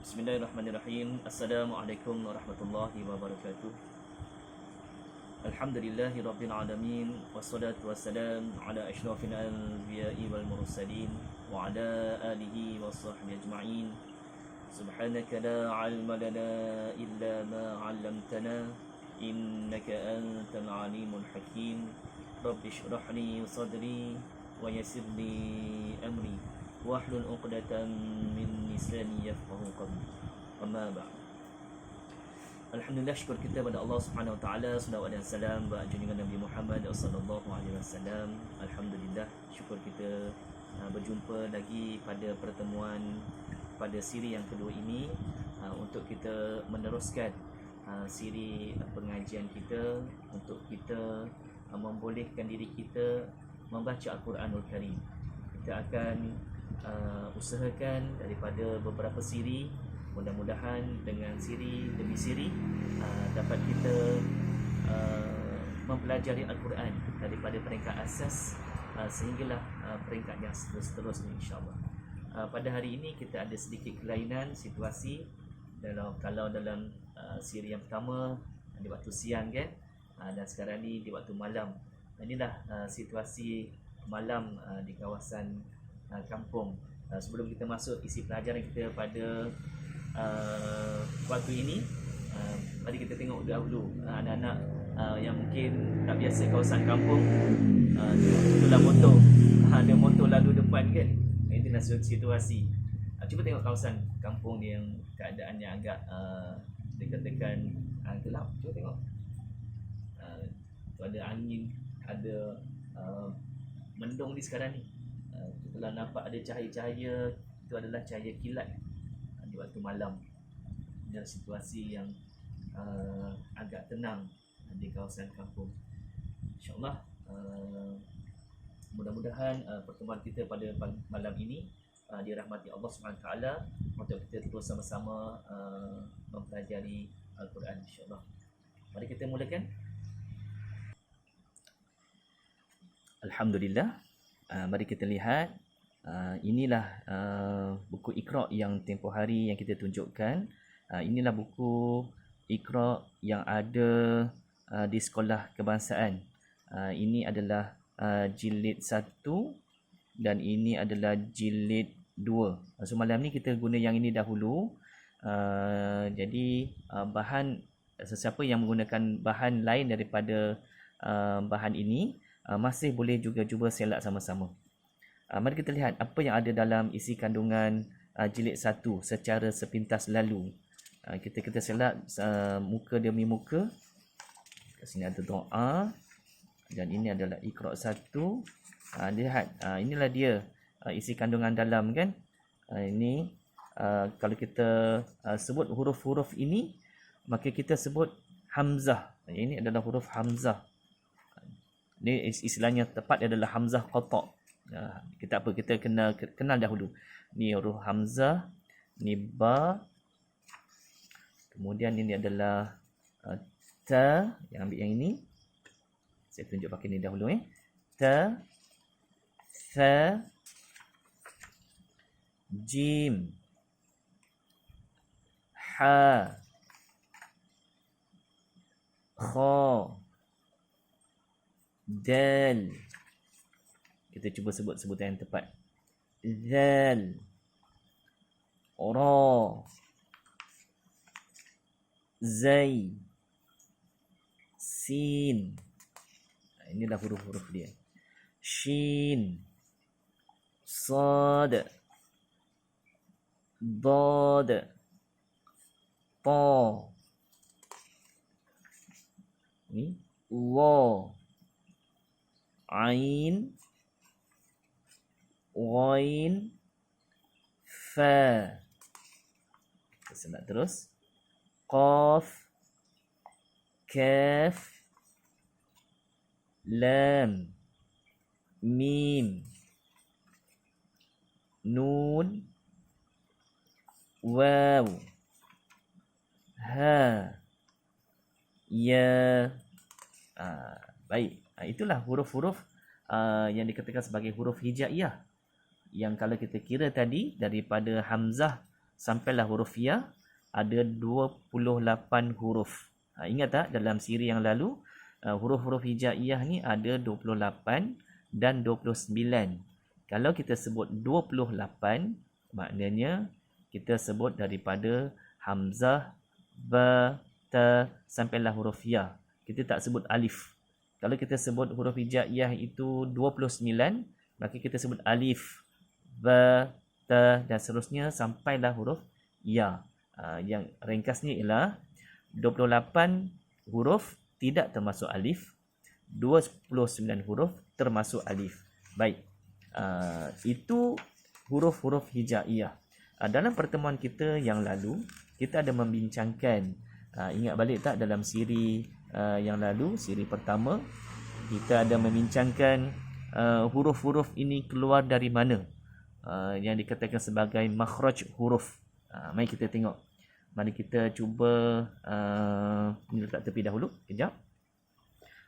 Bismillahirrahmanirrahim. Assalamualaikum warahmatullahi wabarakatuh. Alhamdulillahi rabbil alamin. Wassalatu wassalam ala asyrafil anbiya'i wal mursalin wa ala alihi wa sahbihi ajma'in. Subhanaka la ilma lana illa ma 'allamtana innaka antal alimul hakim. Rabbi shrah li sadri wa yassir li amri wahlul 'uqdatam min lisani yafqahu qawli. Amma ba'd. Alhamdulillah, syukur kita pada Allah Subhanahu Wa Taala, salawat dan salam bagi junjungan Nabi Muhammad sallallahu alaihi wasallam. Alhamdulillah, syukur kita berjumpa lagi pada pertemuan pada siri yang kedua ini untuk kita meneruskan siri pengajian kita, untuk kita membolehkan diri kita membaca Al-Quranul Karim. Kita akan usahakan daripada beberapa siri, mudah-mudahan dengan siri demi siri dapat kita mempelajari Al-Quran daripada peringkat asas sehinggalah peringkat yang seterusnya, insya-Allah. Pada hari ini kita ada sedikit kelainan situasi kalau dalam siri yang pertama di waktu siang kan, dan sekarang ni di waktu malam. Inilah situasi malam di kawasan kampung. Sebelum kita masuk isi pelajaran kita pada waktu ini, mari kita tengok dahulu anak-anak yang mungkin tak biasa kawasan kampung. Itulah motor, ada motor lalu depan kan. Itulah situasi. Cuba tengok kawasan kampung dia yang keadaannya agak dekat-dekat gelap. Cuba tengok. Tu ada angin, ada mendung di sekarang ni. Kalau nampak ada cahaya-cahaya, itu adalah cahaya kilat di waktu malam. Dan situasi yang agak tenang di kawasan kampung. InsyaAllah mudah-mudahan pertemuan kita pada malam ini dirahmati Allah SWT untuk kita terus sama-sama mempelajari Al-Quran, insyaAllah. Mari kita mulakan. Alhamdulillah. Mari kita lihat. Inilah buku Iqra yang tempoh hari yang kita tunjukkan. Inilah buku Iqra yang ada di sekolah kebangsaan. Ini adalah jilid 1 dan ini adalah jilid 2. So malam ni kita guna yang ini dahulu. Jadi bahan, sesiapa yang menggunakan bahan lain daripada bahan ini masih boleh juga cuba selak sama-sama. Mari kita lihat apa yang ada dalam isi kandungan jilid 1 secara sepintas lalu. Kita selak muka demi muka. Kat sini ada doa dan ini adalah Iqra 1. Lihat, inilah dia isi kandungan dalam kan. Ini kalau kita sebut huruf-huruf ini, maka kita sebut hamzah. Ini adalah huruf hamzah. Ini istilahnya tepat adalah hamzah qata'. Kita kenal dahulu. Ni huruf hamzah, ni ba. Kemudian ini adalah ta, yang ambil yang ini. Saya tunjuk pakai ni dahulu Ta, tha, jim, ha, kha, dal. Kita cuba sebut sebutan yang tepat. Zal, ra, zai, sin. Inilah huruf-huruf dia. Shin, sad, dad, ta. Ni wa, ain, ghain, fa. Kita senang terus. Qaf, kaf, lam, mim, nun, waw, ha, ya. Baik. Itulah huruf-huruf yang dikatakan sebagai huruf hijaiyah. Yang kalau kita kira tadi daripada hamzah sampailah huruf ya ada 28 huruf. Ingat tak dalam siri yang lalu huruf-huruf hijaiyah ni ada 28 dan 29. Kalau kita sebut 28, maknanya kita sebut daripada hamzah, ba, ta sampailah huruf ya. Kita tak sebut alif. Kalau kita sebut huruf hijaiyah itu 29, maka kita sebut alif, ba, ta dan seterusnya sampailah huruf ya. Yang ringkasnya ialah 28 huruf tidak termasuk alif, 29 huruf termasuk alif. Baik, itu huruf-huruf hijaiyah. Dalam pertemuan kita yang lalu, kita ada membincangkan, ingat balik tak dalam siri yang lalu, siri pertama, kita ada membincangkan huruf-huruf ini keluar dari mana, yang dikatakan sebagai makhraj huruf. Mari kita tengok. Mari kita cuba ini letak tepi dahulu kejap.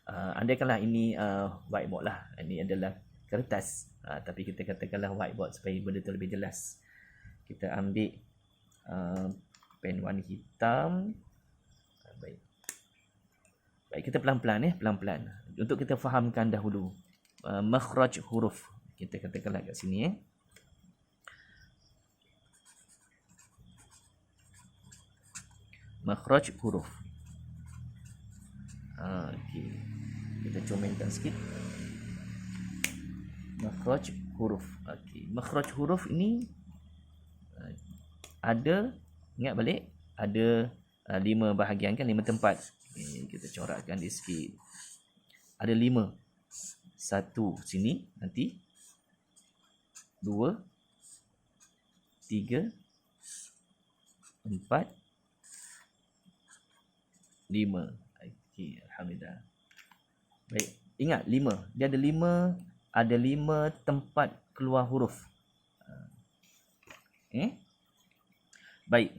Andaikanlah ini whiteboard lah. Ini adalah kertas, tapi kita katakanlah whiteboard supaya benda itu lebih jelas. Kita ambil pen warna hitam. Baik, kita pelan-pelan pelan-pelan untuk kita fahamkan dahulu makhraj huruf. Kita katakanlah kat sini makhraj huruf. Okey. Kita comelkan sikit. Makhraj huruf. Okey, makhraj huruf ini ada, ingat balik, ada 5 bahagian kan, 5 tempat. Okay, kita corakkan di sikit. Ada 5. 1 sini nanti. 2 3 4 5. Okey, alhamdulillah. Baik, ingat 5. Dia ada 5 tempat keluar huruf. Baik.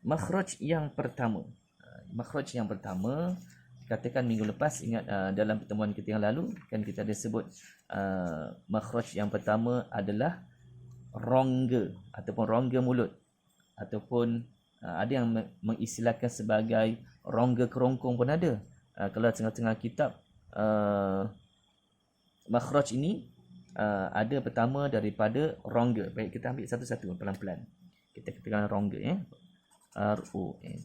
Makhraj yang pertama. Katakan minggu lepas, ingat dalam pertemuan kita yang lalu kan kita ada sebut makhraj yang pertama adalah rongga ataupun rongga mulut, ataupun ada yang mengistilahkan sebagai rongga kerongkong pun ada. Kalau tengah-tengah kitab makhraj ini ada pertama daripada rongga. Baik, kita ambil satu-satu pelan-pelan. Kita katakan rongga R-O-N.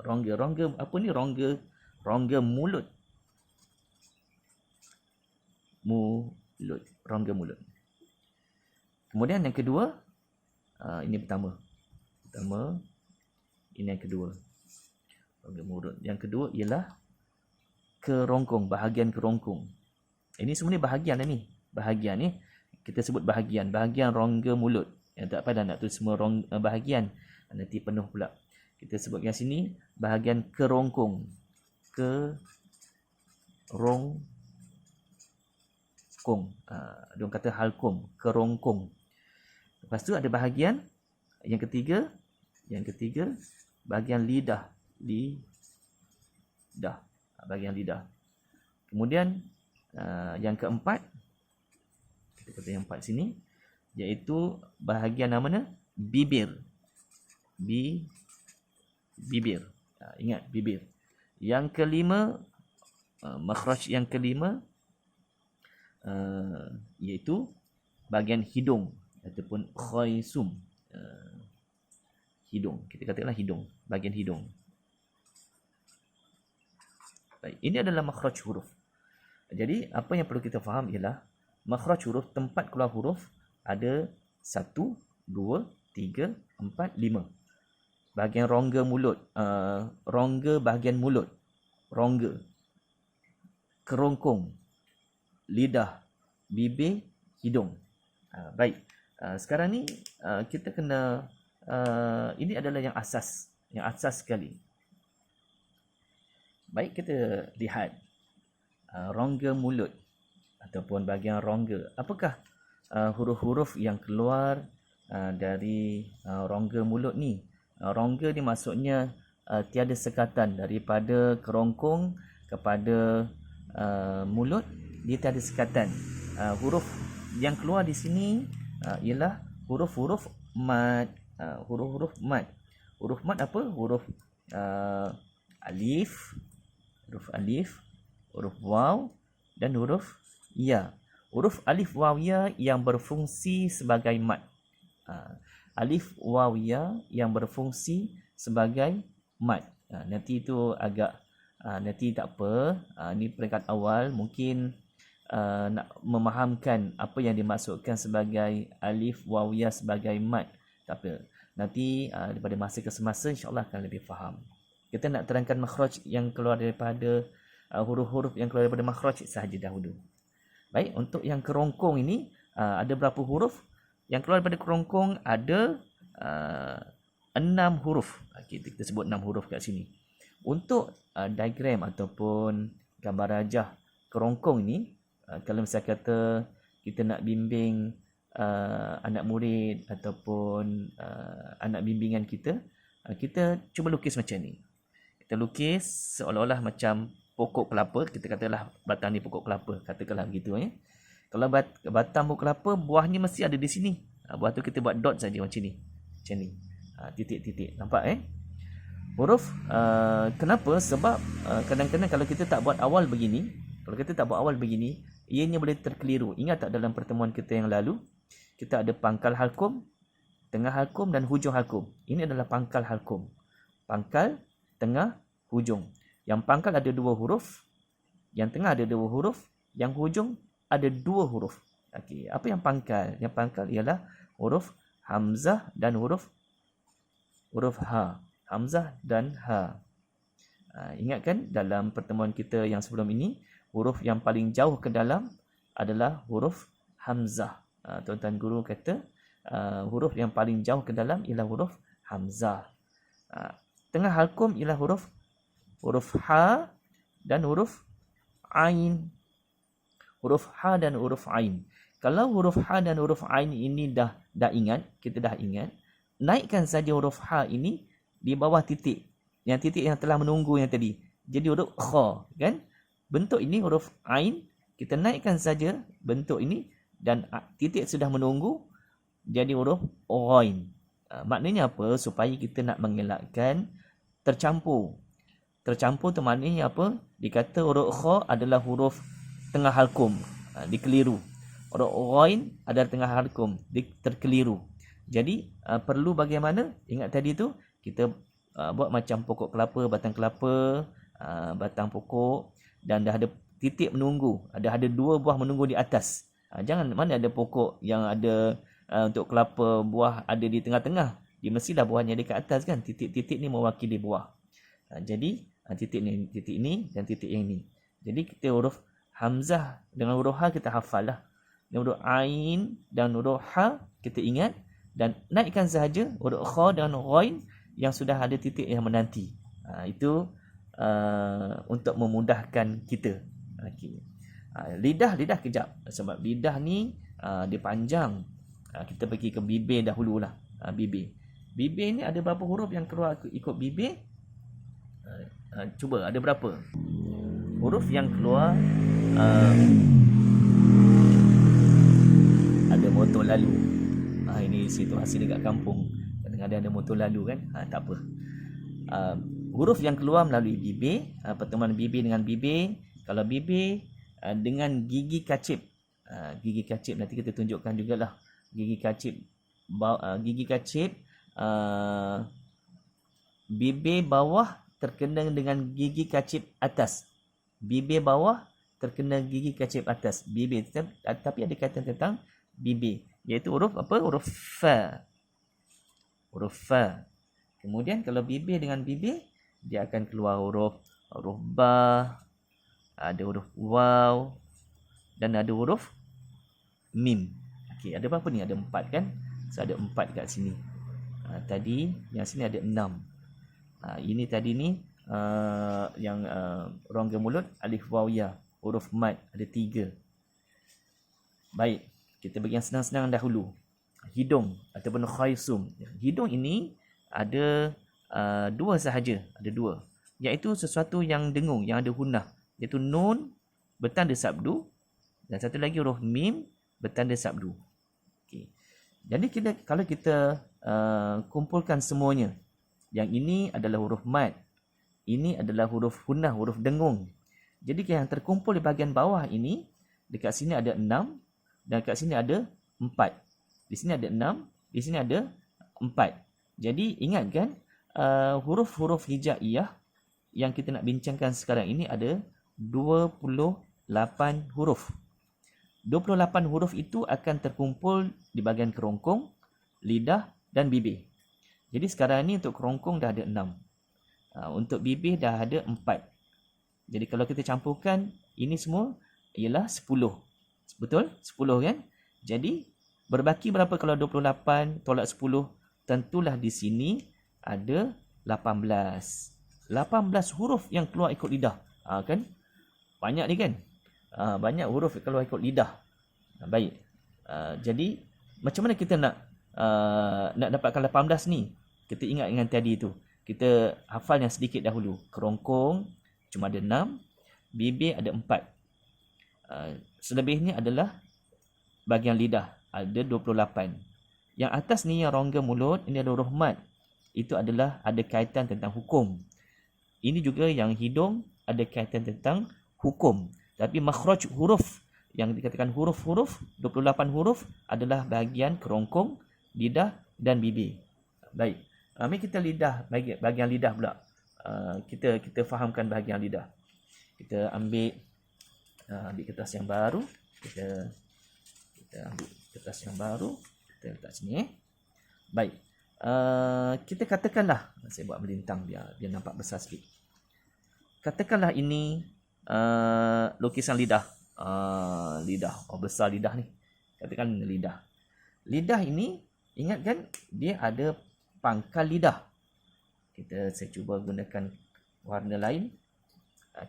Rongga apa ni? Rongga mulut. Rongga mulut. Kemudian yang kedua, ini pertama, ini yang kedua, rongga mulut. Yang kedua ialah kerongkong, bahagian kerongkong. Ini semua ni bahagian ni. Bahagian ni kita sebut bahagian rongga mulut. Yang tak payah nak tulis semua bahagian, nanti penuh pula. Kita sebut yang sini bahagian kerongkong. Kerongkong. Dia kata halkum, kerongkong. Lepas tu ada bahagian yang ketiga, bahagian lidah. Bahagian lidah. Kemudian yang keempat, kita kata yang empat sini, iaitu bahagian mana? Bibir. Bibir. Ingat, bibir. Yang kelima, makhraj yang kelima, iaitu bahagian hidung ataupun khaysum. Hidung. Kita katakanlah hidung. Bahagian hidung. Baik, ini adalah makhraj huruf. Jadi, apa yang perlu kita faham ialah makhraj huruf, tempat keluar huruf ada 1, 2, 3, 4, 5. Bahagian rongga mulut, rongga bahagian mulut, rongga, kerongkong, lidah, bibir, hidung. Baik, sekarang ni kita kena, ini adalah yang asas sekali. Baik, kita lihat rongga mulut ataupun bahagian rongga. Apakah huruf-huruf yang keluar dari rongga mulut ni? Rongga ni maksudnya tiada sekatan daripada kerongkong kepada mulut, dia tiada sekatan. Huruf yang keluar di sini ialah huruf-huruf mad. Huruf-huruf mad. Huruf mad apa? Huruf alif, huruf waw dan huruf ya. Huruf alif waw ya yang berfungsi sebagai mad. Alif waw ya yang berfungsi sebagai mad. Nanti itu agak nanti tak apa. Ni peringkat awal mungkin nak memahamkan apa yang dimaksudkan sebagai alif waw ya sebagai mad. Tak apa. Nanti daripada masa ke semasa insya-Allah akan lebih faham. Kita nak terangkan makhraj yang keluar daripada huruf-huruf yang keluar daripada makhraj sahaja dahulu. Baik, untuk yang kerongkong ini ada berapa huruf? Yang keluar daripada kerongkong ada 6 huruf. Kita sebut 6 huruf kat sini. Untuk diagram ataupun gambar rajah kerongkong ini, kalau misalnya kata kita nak bimbing anak murid ataupun anak bimbingan kita, kita cuba lukis macam ni. Kita lukis seolah-olah macam pokok kelapa, kita katalah batang ni pokok kelapa, katakanlah begitu ya. Kalau batang pokok kelapa, buahnya mesti ada di sini. Buah tu kita buat dot saja macam ni. Macam ni. Titik-titik. Nampak huruf kenapa? Sebab kadang-kadang kalau kita tak buat awal begini, ianya boleh terkeliru. Ingat tak dalam pertemuan kita yang lalu, kita ada pangkal halkum, tengah halkum dan hujung halkum. Ini adalah pangkal halkum. Pangkal, tengah, hujung. Yang pangkal ada 2 huruf, yang tengah ada 2 huruf, yang hujung ada 2 huruf. Okey, apa yang pangkal? Yang pangkal ialah huruf hamzah dan huruf ha. Hamzah dan ha. Ingatkan dalam pertemuan kita yang sebelum ini, huruf yang paling jauh ke dalam adalah huruf hamzah. Tuan-tuan guru kata huruf yang paling jauh ke dalam ialah huruf hamzah. Tengah halkum ialah huruf ha dan huruf ain. Huruf ha dan huruf ain. Kalau huruf ha dan huruf ain ini dah ingat, kita dah ingat, naikkan saja huruf ha ini di bawah titik. Yang titik yang telah menunggu yang tadi. Jadi huruf kha, kan? Bentuk ini huruf ain, kita naikkan saja bentuk ini dan titik sudah menunggu jadi huruf ghain. Maknanya apa? Supaya kita nak mengelakkan tercampur. Tercampur tu maknanya apa? Dikata huruf kha adalah huruf tengah halkum, dikeliru. Huruf ghain adalah tengah halkum, terkeliru. Jadi perlu bagaimana? Ingat tadi tu kita buat macam pokok kelapa, batang kelapa, batang pokok dan dah ada titik menunggu, ada 2 buah menunggu di atas. Jangan mana ada pokok yang ada untuk kelapa buah ada di tengah-tengah. Dia mestilah buahnya di atas kan. Titik-titik ni mewakili buah. Jadi titik ni dan titik yang ni. Jadi kita huruf hamzah dengan huruf ha kita hafal lah. Dan huruf ain dan huruf ha kita ingat dan naikkan sahaja huruf kha dan ghain yang sudah ada titik yang menanti. Itu untuk memudahkan kita. Okey. Lidah kejap sebab lidah ni dia panjang. Kita pergi ke bibir dahululah. Bibir ni ada berapa huruf yang keluar ikut bibir? Cuba ada berapa huruf yang keluar? Ada motor lalu. Ini situasi dekat kampung. Kadang-kadang ada motor lalu kan. Tak apa. Huruf yang keluar melalui bibir, pertemuan bibir dengan bibir. Kalau bibir dengan gigi kacip. Gigi kacip nanti kita tunjukkan jugalah. Gigi kacip bibir bawah terkena dengan gigi kacip atas. Bibir bawah terkena gigi kacip atas. Bibir tapi ada kaitan tentang bibir, iaitu huruf apa? Huruf fa. Huruf fa. Kemudian kalau bibir dengan bibir, dia akan keluar huruf ba, ada huruf waw dan ada huruf mim. Okey, ada berapa ni? Ada 4 kan? So ada 4 kat sini. Tadi yang sini ada 6. Ini tadi ni yang rongga mulut alif waw ya, huruf mad ada 3. Baik, kita bagi yang senang-senang dahulu. Hidung ataupun khaysum. Hidung ini ada 2 sahaja, ada 2. Iaitu sesuatu yang dengung, yang ada hunnah, iaitu nun bertanda sabdu dan satu lagi huruf mim bertanda sabdu. Okey. Jadi kalau kita kumpulkan semuanya, yang ini adalah huruf mad, ini adalah huruf hunnah, huruf dengung. Jadi yang terkumpul di bahagian bawah ini, dekat sini ada 6 dan dekat sini ada 4. Di sini ada 6, di sini ada 4. Jadi ingat kan, huruf-huruf hijaiyah yang kita nak bincangkan sekarang ini ada 28 huruf. 28 huruf itu akan terkumpul di bahagian kerongkong, lidah dan bibir. Jadi sekarang ni untuk kerongkong dah ada 6. Untuk bibir dah ada 4. Jadi kalau kita campurkan, ini semua ialah 10. Betul? 10 kan? Jadi berbaki berapa kalau 28 tolak 10? Tentulah di sini ada 18. 18 huruf yang keluar ikut lidah. Kan? Banyak ni kan? Banyak huruf yang keluar ikut lidah. Baik. Jadi macam mana kita nak dapatkan 18 ni? Kita ingat dengan tadi tu. Kita hafal yang sedikit dahulu. Kerongkong cuma ada 6, bibir ada 4. Selebihnya adalah bahagian lidah, ada 28. Yang atas ni yang rongga mulut, ini ada huruf mad. Itu adalah ada kaitan tentang hukum. Ini juga yang hidung ada kaitan tentang hukum. Tapi makhraj huruf yang dikatakan huruf-huruf, 28 huruf adalah bahagian kerongkong, lidah dan bibir. Baik. Mari kita bahagian lidah pula. Kita fahamkan bahagian lidah. Kita ambil kertas yang baru. Kita ambil kertas yang baru. Kita letak sini. Baik. Kita katakanlah, saya buat melintang biar nampak besar sikit. Katakanlah ini lukisan lidah. Lidah. Besar lidah ni. Katakan lidah. Lidah ini, ingat kan, dia ada pangkal lidah. Saya cuba gunakan warna lain.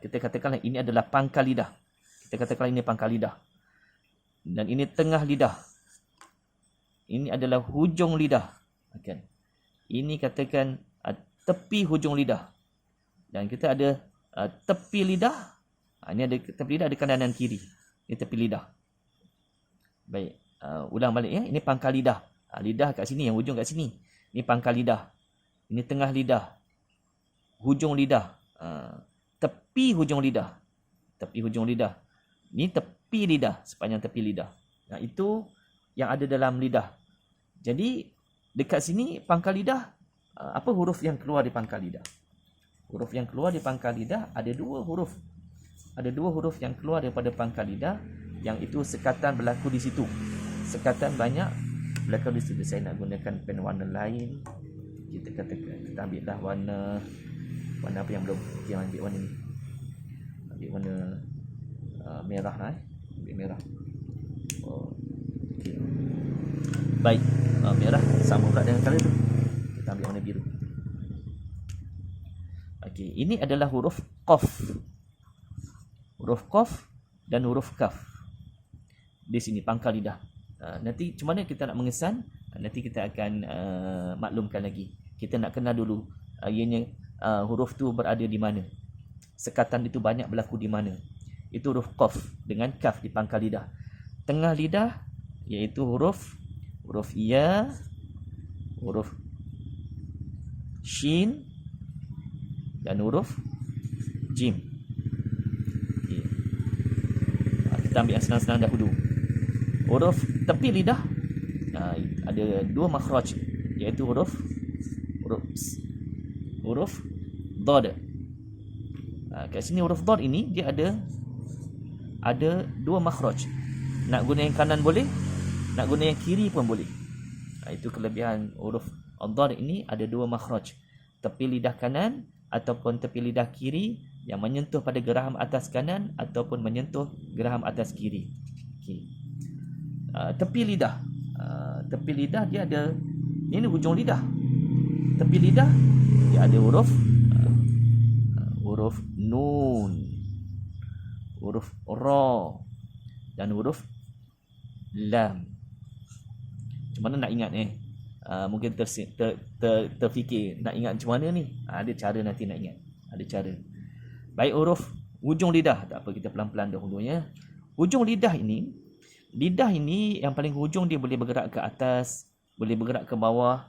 Kita katakanlah ini adalah pangkal lidah. Kita katakanlah ini pangkal lidah. Dan ini tengah lidah. Ini adalah hujung lidah. Okay. Ini katakan tepi hujung lidah. Dan kita ada tepi lidah. Ini ada tepi lidah, ada kanan dan kiri. Ini tepi lidah. Baik. Ulang balik ya. Ini pangkal lidah. Lidah kat sini, yang hujung kat sini. Ini pangkal lidah. Ini tengah lidah. Hujung lidah. Tepi hujung lidah. Tepi hujung lidah. Ini tepi lidah. Sepanjang tepi lidah. Nah, itu yang ada dalam lidah. Jadi, dekat sini pangkal lidah. Apa huruf yang keluar di pangkal lidah? Huruf yang keluar di pangkal lidah ada 2 huruf. Ada 2 huruf yang keluar daripada pangkal lidah. Yang itu sekatan berlaku di situ. Sekatan banyak berlaku di situ. Saya nak gunakan pen warna lain. Kita ambil dah warna apa yang belum. Kita ambil warna ni. Ambil warna merah lah. Ambil merah. Okay. Baik. Merah sama pula dengan color tu. Kita ambil warna biru. Okey, ini adalah huruf qaf. Huruf qaf dan huruf kaf. Di sini pangkal lidah. Nanti macam mana kita nak mengesan, nanti kita akan maklumkan lagi. Kita nak kenal dulu ianya huruf tu berada di mana. Sekatan itu banyak berlaku di mana. Itu huruf qaf dengan kaf di pangkal lidah. Tengah lidah iaitu huruf ya, huruf shin dan huruf jim. Okay. Kita ambil yang senang-senang dahulu. Huruf tepi lidah ada 2 makhraj, iaitu huruf dad. Kat sini huruf dad ini dia ada 2 makhraj. Nak guna yang kanan boleh, nak guna yang kiri pun boleh. Itu kelebihan huruf dad ini, ada 2 makhraj. Tepi lidah kanan ataupun tepi lidah kiri yang menyentuh pada geraham atas kanan ataupun menyentuh geraham atas kiri. Okay. Tepi lidah. Tepi lidah dia ada, ini hujung lidah. Tepi lidah dia ada huruf nun, huruf ra dan huruf lam. Macam mana nak ingat mungkin terfikir nak ingat macam mana ni? Ada cara nanti nak ingat. Ada cara. Baik, huruf hujung lidah. Tak apa, kita pelan-pelan dahulunya. Hujung lidah ini lidah ini yang paling hujung dia boleh bergerak ke atas, boleh bergerak ke bawah,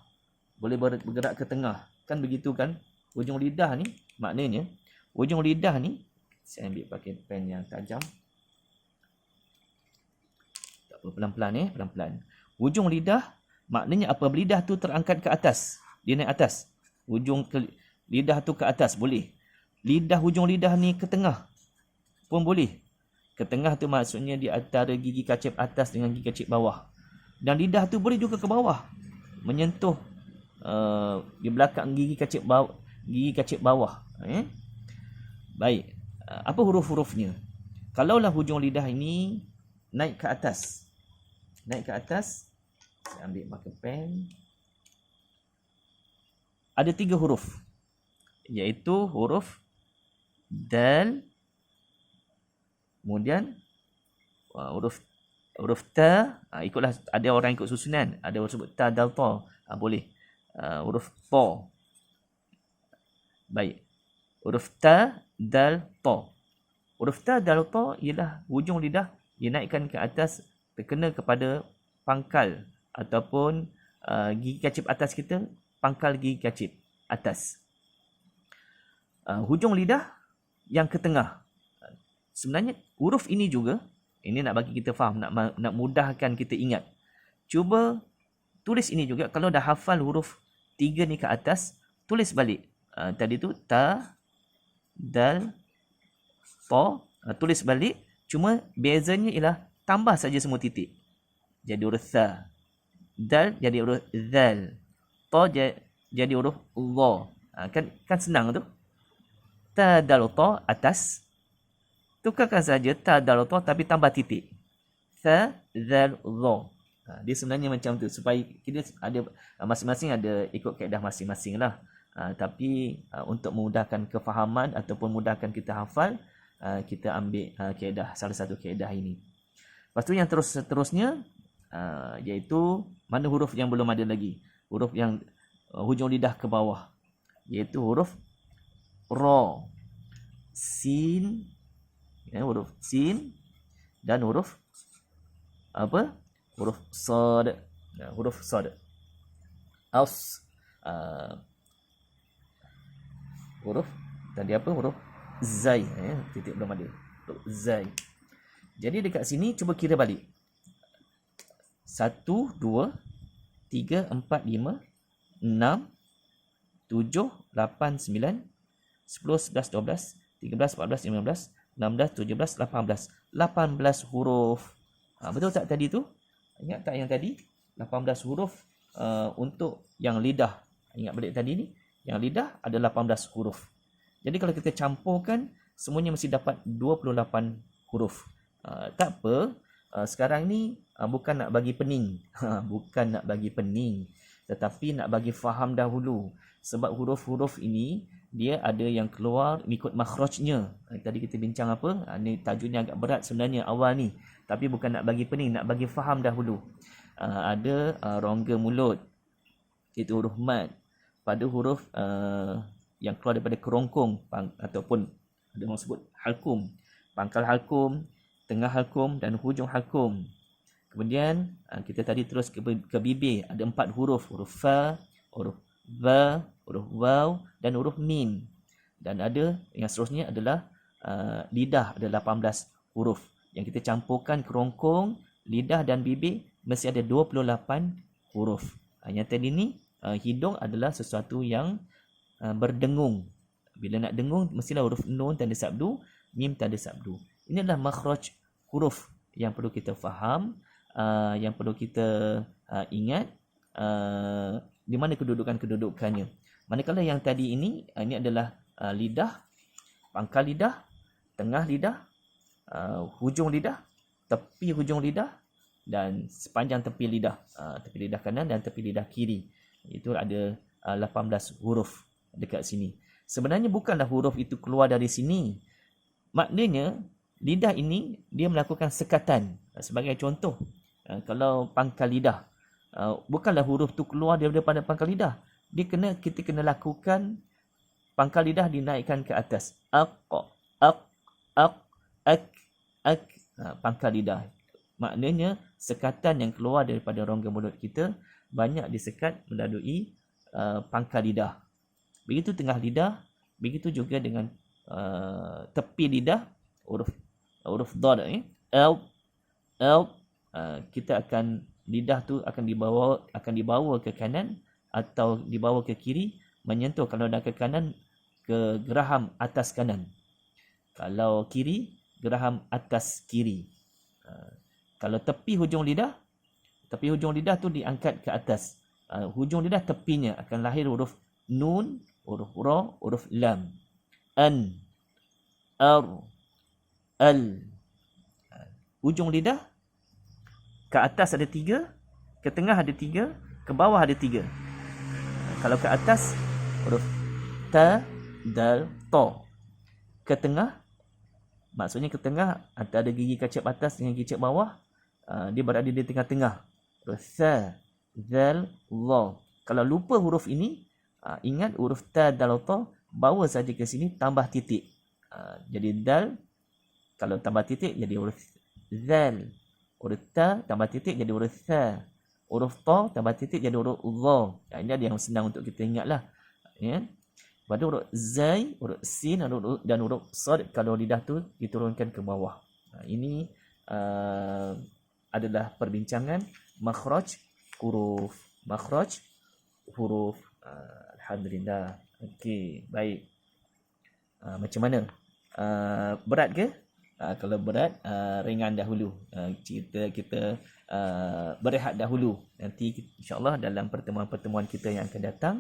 boleh bergerak ke tengah. Kan begitu kan? Hujung lidah ni maknanya, hujung lidah ni, saya ambil pakai pen yang tajam. Tak apa, pelan-pelan pelan-pelan. Hujung lidah maknanya apabila lidah tu terangkat ke atas, dia naik atas. Hujung lidah tu ke atas boleh. Hujung lidah ni ke tengah pun boleh. Ke tengah tu maksudnya di antara gigi kacip atas dengan gigi kacip bawah. Dan lidah tu boleh juga ke bawah, menyentuh di belakang gigi kacip bawah. Baik. Apa huruf-hurufnya? Kalaulah hujung lidah ini naik ke atas. Saya ambil marker pen. Ada 3 huruf. Iaitu huruf dal, kemudian huruf ta, ikutlah, ada orang ikut susunan, ada orang sebut ta dal ta, boleh. Huruf ta. Baik. Huruf ta dal ta. Huruf ta dal ta ialah hujung lidah dia naikkan ke atas, terkena kepada pangkal ataupun gigi kacip atas kita, pangkal gigi kacip atas. Hujung lidah yang ke tengah. Sebenarnya huruf ini juga, ini nak bagi kita faham, nak mudahkan kita ingat. Cuba tulis ini juga. Kalau dah hafal huruf 3 ni ke atas, tulis balik. Tadi tu ta, dal, ta, tulis balik. Cuma bezanya ialah tambah saja semua titik. Jadi huruf tha. Dal jadi huruf zal. Ta jadi huruf la. Kan senang tu. Ta dal ta atas. Tukarkan saja ta dal ta tapi tambah titik. Tha zal la. Dia sebenarnya macam tu supaya kita ada masing-masing ada ikut kaedah masing-masing lah. Tapi untuk memudahkan kefahaman ataupun mudahkan kita hafal, kita ambil kaedah, salah satu kaedah ini. Lepas tu yang seterusnya iaitu mana huruf yang belum ada lagi. Huruf yang hujung lidah ke bawah. Iaitu huruf ra, sin, huruf sin dan huruf apa? Huruf sad. Huruf sad. Huruf tadi apa? Huruf zai. Titik belum ada. Huruf zai. Jadi dekat sini cuba kira balik. 1, 2, 3, 4, 5, 6, 7, 8, 9, 10, 11, 12, 13, 14, 15, 16, 17, 18. 18 huruf. Betul tak tadi tu? Ingat tak yang tadi? 18 huruf untuk yang lidah. Ingat balik tadi ni? Yang lidah ada 18 huruf. Jadi kalau kita campurkan, semuanya mesti dapat 28 huruf. Tak apa. Sekarang ni bukan nak bagi pening. Bukan nak bagi pening. Tetapi nak bagi faham dahulu. Sebab huruf-huruf ini, dia ada yang keluar mengikut makhrajnya. Tadi kita bincang apa? Ni tajuknya agak berat sebenarnya awal ni. Tapi bukan nak bagi pening, nak bagi faham dahulu. Ada rongga mulut. Itu huruf mad. Pada huruf yang keluar daripada kerongkong ataupun ada orang sebut halkum. Pangkal halkum, tengah halkum dan hujung halkum. Kemudian kita tadi terus ke bibir. Ada 4 huruf. Huruf fa, huruf ba, huruf waw dan huruf mim. Dan ada yang seterusnya adalah lidah, ada 18 huruf. Yang kita campurkan kerongkong, lidah dan bibir mesti ada 28 huruf. Yang tadi ni hidung adalah sesuatu yang berdengung. Bila nak dengung mestilah huruf nun tanda sabdu, mim tanda sabdu. Ini adalah makhraj huruf yang perlu kita faham, yang perlu kita ingat di mana kedudukannya. Manakala yang tadi ini adalah lidah, pangkal lidah, tengah lidah, hujung lidah, tepi hujung lidah dan sepanjang tepi lidah. Tepi lidah kanan dan tepi lidah kiri. Itu ada 18 huruf dekat sini. Sebenarnya bukanlah huruf itu keluar dari sini. Maknanya lidah ini dia melakukan sekatan. Sebagai contoh, kalau pangkal lidah, bukanlah huruf tu keluar daripada pangkal lidah. Kita kena lakukan pangkal lidah dinaikkan ke atas. Ak, ak, ak, ak. Pangkal lidah. Maknanya sekatan yang keluar daripada rongga mulut kita banyak disekat melalui pangkal lidah. Begitu tengah lidah, begitu juga dengan tepi lidah, huruf dad ni, l, kita akan lidah tu akan dibawa ke kanan atau dibawa ke kiri, menyentuh kalau dah ke kanan ke geraham atas kanan. Kalau kiri, geraham atas kiri. Kalau tepi hujung lidah tu diangkat ke atas. Hujung lidah tepinya akan lahir huruf nun, huruf ra, huruf lam. An, ar, al. Hujung lidah ke atas ada 3, ke tengah ada 3, ke bawah ada 3. Kalau ke atas huruf ta, dal, ta. Ke tengah, maksudnya ke tengah antara gigi kacip atas dengan gigi kacip bawah, dia berada di tengah-tengah. Sa, zal, la. Kalau lupa huruf ini, ingat huruf ta, dal, ta, bawa saja ke sini tambah titik. Jadi dal, kalau tambah titik jadi huruf zal. Huruf ta tambah titik jadi huruf sa. Huruf ta tambah titik jadi huruf za. Ini ada yang senang untuk kita ingatlah. Ya. Pada huruf zai, huruf sin dan huruf sad kalau lidah tu diturunkan ke bawah. Ini adalah perbincangan makhraj huruf. Makhraj huruf. Alhamdulillah. Okey, baik. Macam mana? Berat ke? Kalau berat, ringan dahulu. Kita berehat dahulu. Nanti insyaAllah dalam pertemuan-pertemuan kita yang akan datang,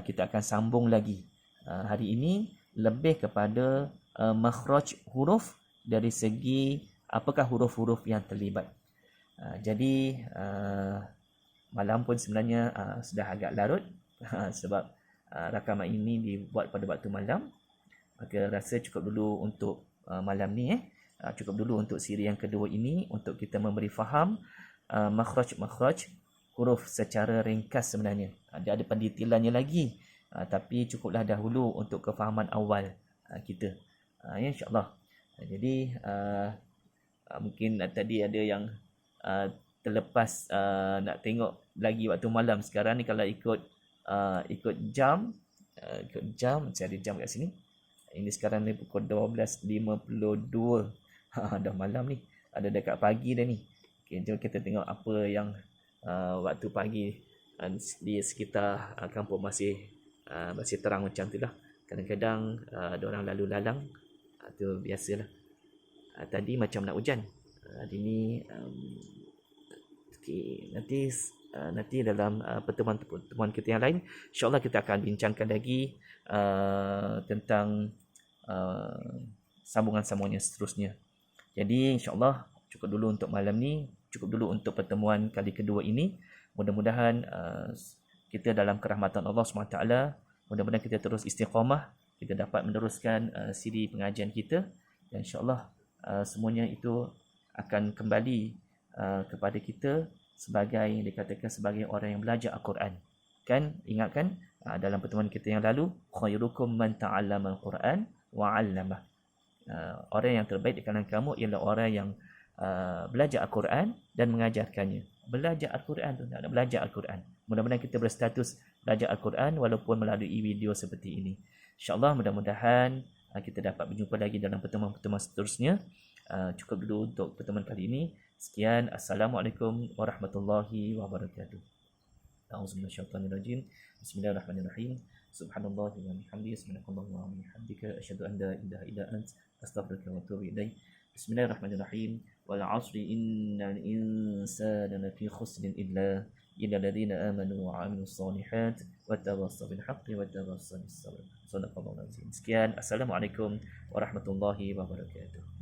kita akan sambung lagi. Hari ini lebih kepada makhraj huruf dari segi apakah huruf-huruf yang terlibat. Jadi malam pun sebenarnya sudah agak larut sebab rakaman ini dibuat pada waktu malam. Maka rasa cukup dulu untuk malam ni. Cukup dulu untuk siri yang kedua ini untuk kita memberi faham makhraj huruf secara ringkas sebenarnya. Ada pendetailannya lagi. Tapi cukuplah dahulu untuk kefahaman awal kita. Ya, insyaAllah. Jadi mungkin tadi ada yang terlepas nak tengok lagi waktu malam. Sekarang ni kalau ikut jam, saya ada jam kat sini. Ini sekarang ni pukul 12.52. Dah malam ni. Ada dekat pagi dah ni. Okay, jom kita tengok apa yang waktu pagi di sekitar kampung masih terang macam tu lah. Kadang-kadang ada orang lalu lalang. Itu biasalah. Tadi macam nak hujan. Hari ni okay, nanti dalam pertemuan kita yang lain, insyaAllah kita akan bincangkan lagi tentang sambungan-sambungan seterusnya. Jadi insyaAllah cukup dulu untuk malam ni, cukup dulu untuk pertemuan kali kedua ini. Mudah-mudahan kita dalam kerahmatan Allah SWT, mudah-mudahan kita terus istiqamah, kita dapat meneruskan siri pengajian kita, dan insyaAllah semuanya itu akan kembali kepada kita sebagai yang dikatakan sebagai orang yang belajar Al-Quran. Kan ingatkan dalam pertemuan kita yang lalu, khairukum man ta'allama al-Quran wa 'allamah. Orang yang terbaik di kalangan kamu ialah orang yang belajar Al-Quran dan mengajarkannya. Belajar Al-Quran tu, nak belajar Al-Quran. Mudah-mudahan kita berstatus belajar Al-Quran walaupun melalui video seperti ini. InsyaAllah mudah-mudahan kita dapat berjumpa lagi dalam pertemuan-pertemuan seterusnya. Cukup dulu untuk pertemuan kali ini. Sekian. Assalamualaikum warahmatullahi wabarakatuh. A'udzubillahi Bismillahirrahmanirrahim. Subhanallah wa bihamdihi, subhanallah wa bihamdika, asyhadu an la ilaha illa ant, astaghfiruka wa atubu ilaik. Bismillahirrahmanirrahim. Wal 'asri innal insana lafi khusrin illa alladziina aamanu wa 'amilus shalihaat wa tawassaw bil haqqi wa tawassaw bis sabr. Shadaqallahul azim. Sekian. Assalamualaikum warahmatullahi wabarakatuh.